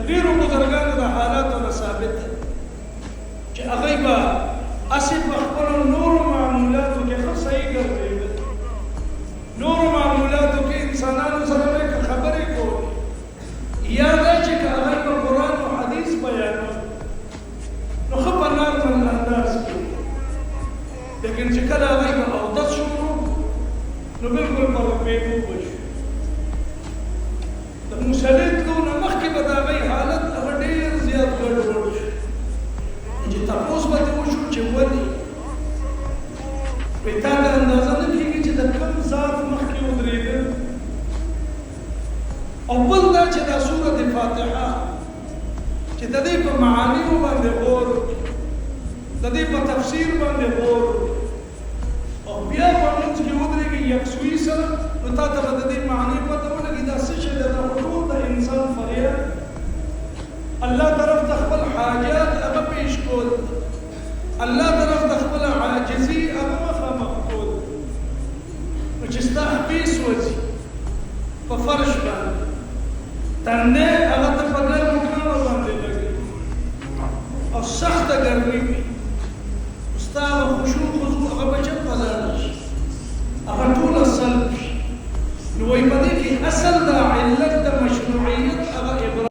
ډیرو بزرګانو د حالاتو نه ثابت ده چې هغوی به هسې په خپلو نورو معمولاتو کې ښه صحیح ګرځېدل، نورو معمولاتو کې انسانانو سره به که خبرې کولې یا دا چې که هغوی په قرآن او حدیث بیانول نو ښه په نارمل انداز کې، لیکن چې کله هغوی به اودس شروع نو بلکل په رپېدو به شو. د مصلي تلو نه مخکې به د هغوی حالت هغه ډېر زیات ګډوډ شو چې تپوس به ترې وشو چې ولې وایي تا ته اندازه نه کېږي چې د کوم ذات مخکې ودرېده. او بل دا چې دا سورة فاتحه چې د دې په معانیو باندې غور وکړي، د دې په تفسیر باندې غور وکړي او بیا په منځ کې ودرېږي یکسوي سره، نو تا ته به د دې معنی پته ولګي دا څه شی دی. دا خو ټول د انسان فریاد الله طرف ته خپل حاجات هغه پیش کول، الله طرف ته خپل عاجزي هغه مخامخ کول. نو چې ستا حبیث وځي په فرش باندې تندې هغه ته په ګرمو کاڼو باندې لګي او سخته ګرمي وي، ستا هغه خشوع